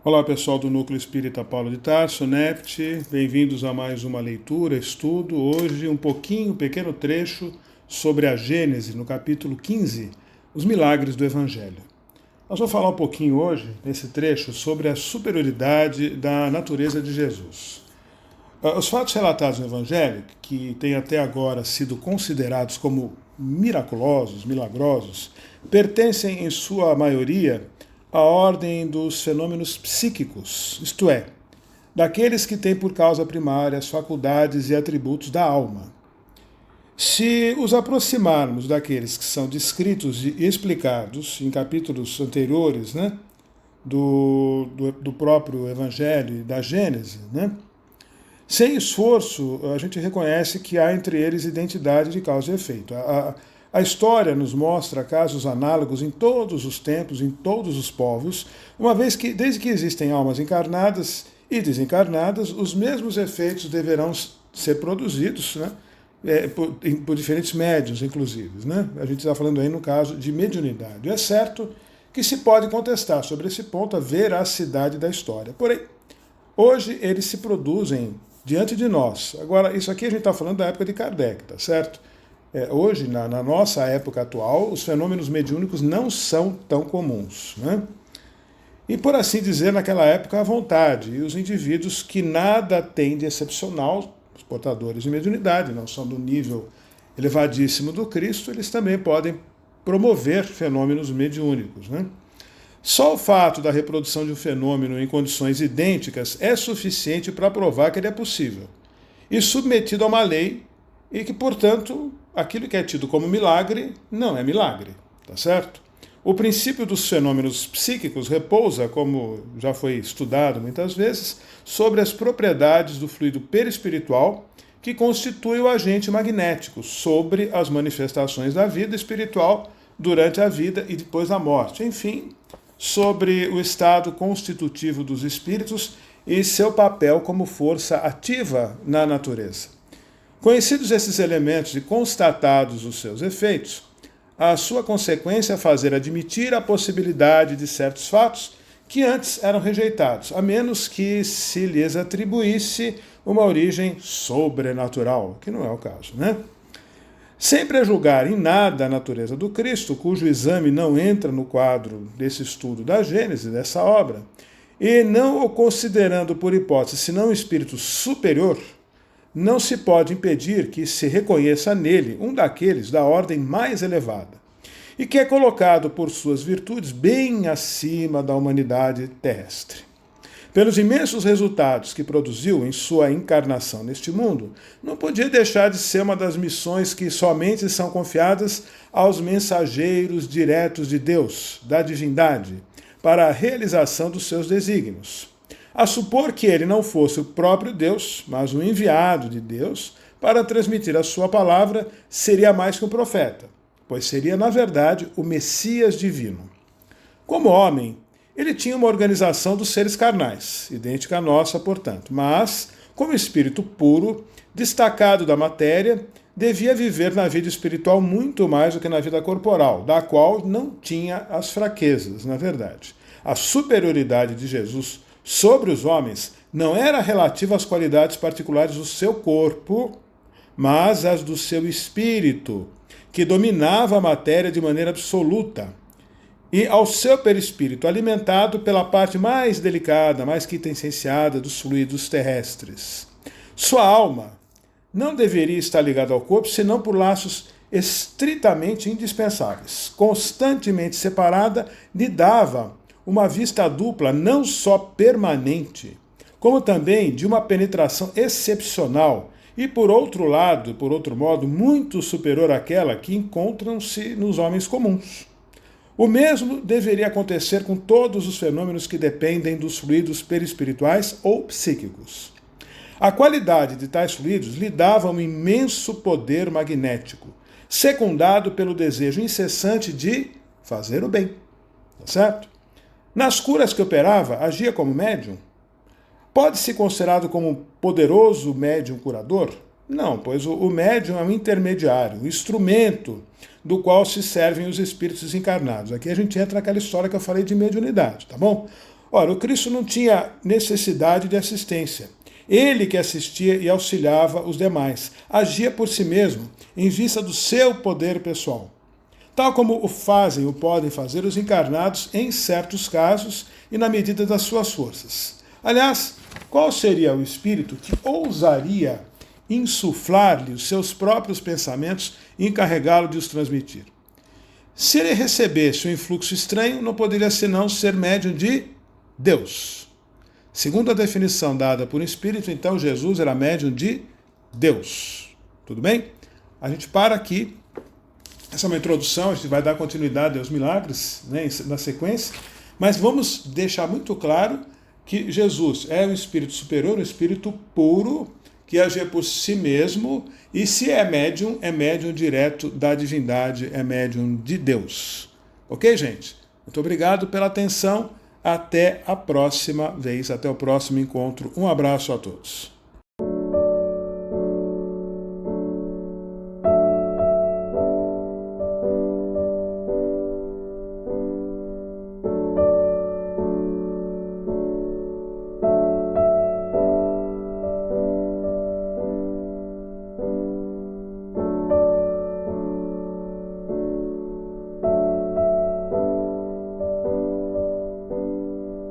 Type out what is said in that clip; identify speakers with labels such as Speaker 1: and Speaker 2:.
Speaker 1: Olá pessoal do Núcleo Espírita Paulo de Tarso, NEPT, bem-vindos a mais uma leitura, estudo. Hoje um pequeno trecho sobre a Gênese, no capítulo 15, os milagres do Evangelho. Nós vamos falar um pouquinho hoje, nesse trecho, sobre a superioridade da natureza de Jesus. Os fatos relatados no Evangelho, que têm até agora sido considerados como miraculosos, milagrosos, pertencem em sua maioria a ordem dos fenômenos psíquicos, isto é, daqueles que têm por causa primária as faculdades e atributos da alma. Se os aproximarmos daqueles que são descritos e explicados em capítulos anteriores, do próprio Evangelho e da Gênese, sem esforço, a gente reconhece que há entre eles identidade de causa e efeito. A história nos mostra casos análogos em todos os tempos, em todos os povos, uma vez que, desde que existem almas encarnadas e desencarnadas, os mesmos efeitos deverão ser produzidos, por diferentes médiuns, inclusive. A gente está falando aí, no caso, de mediunidade. É certo que se pode contestar sobre esse ponto a veracidade da história. Porém, hoje eles se produzem diante de nós. Agora, isso aqui a gente está falando da época de Kardec, tá certo? Hoje, na nossa época atual, os fenômenos mediúnicos não são tão comuns. E, por assim dizer, naquela época, à vontade. E os indivíduos que nada têm de excepcional, os portadores de mediunidade, não são do nível elevadíssimo do Cristo, eles também podem promover fenômenos mediúnicos. Só o fato da reprodução de um fenômeno em condições idênticas é suficiente para provar que ele é possível. E submetido a uma lei, e que, portanto, aquilo que é tido como milagre não é milagre, tá certo? O princípio dos fenômenos psíquicos repousa, como já foi estudado muitas vezes, sobre as propriedades do fluido perispiritual que constitui o agente magnético sobre as manifestações da vida espiritual durante a vida e depois da morte. Enfim, sobre o estado constitutivo dos espíritos e seu papel como força ativa na natureza. Conhecidos esses elementos e constatados os seus efeitos, a sua consequência é fazer admitir a possibilidade de certos fatos que antes eram rejeitados, a menos que se lhes atribuísse uma origem sobrenatural, que não é o caso, Sem prejulgar em nada a natureza do Cristo, cujo exame não entra no quadro desse estudo da Gênese, dessa obra, e não o considerando por hipótese senão um espírito superior, não se pode impedir que se reconheça nele um daqueles da ordem mais elevada, e que é colocado por suas virtudes bem acima da humanidade terrestre. Pelos imensos resultados que produziu em sua encarnação neste mundo, não podia deixar de ser uma das missões que somente são confiadas aos mensageiros diretos de Deus, da divindade, para a realização dos seus desígnios. A supor que ele não fosse o próprio Deus, mas um enviado de Deus, para transmitir a sua palavra, seria mais que um profeta, pois seria, na verdade, o Messias divino. Como homem, ele tinha uma organização dos seres carnais, idêntica à nossa, portanto, mas, como espírito puro, destacado da matéria, devia viver na vida espiritual muito mais do que na vida corporal, da qual não tinha as fraquezas, na verdade. A superioridade de Jesus sobre os homens não era relativa às qualidades particulares do seu corpo, mas às do seu espírito, que dominava a matéria de maneira absoluta, e ao seu perispírito, alimentado pela parte mais delicada, mais quintessenciada dos fluidos terrestres. Sua alma não deveria estar ligada ao corpo, senão por laços estritamente indispensáveis. Constantemente separada, lhe dava uma vista dupla não só permanente, como também de uma penetração excepcional e, por outro modo, muito superior àquela que encontram-se nos homens comuns. O mesmo deveria acontecer com todos os fenômenos que dependem dos fluidos perispirituais ou psíquicos. A qualidade de tais fluidos lhe dava um imenso poder magnético, secundado pelo desejo incessante de fazer o bem. Tá certo? Nas curas que operava, agia como médium? Pode ser considerado como um poderoso médium curador? Não, pois o médium é um intermediário, um instrumento do qual se servem os espíritos encarnados. Aqui a gente entra naquela história que eu falei de mediunidade, tá bom? Ora, o Cristo não tinha necessidade de assistência. Ele que assistia e auxiliava os demais, agia por si mesmo, em vista do seu poder pessoal. Tal como o fazem ou podem fazer os encarnados em certos casos e na medida das suas forças. Aliás, qual seria o espírito que ousaria insuflar-lhe os seus próprios pensamentos e encarregá-lo de os transmitir? Se ele recebesse um influxo estranho, não poderia senão ser médium de Deus. Segundo a definição dada por um espírito, então Jesus era médium de Deus. Tudo bem? A gente para aqui. Essa é uma introdução, a gente vai dar continuidade aos milagres, né, na sequência, mas vamos deixar muito claro que Jesus é um espírito superior, um espírito puro, que agia por si mesmo, e se é médium direto da divindade, é médium de Deus. Ok, gente? Muito obrigado pela atenção, até a próxima vez, até o próximo encontro. Um abraço a todos.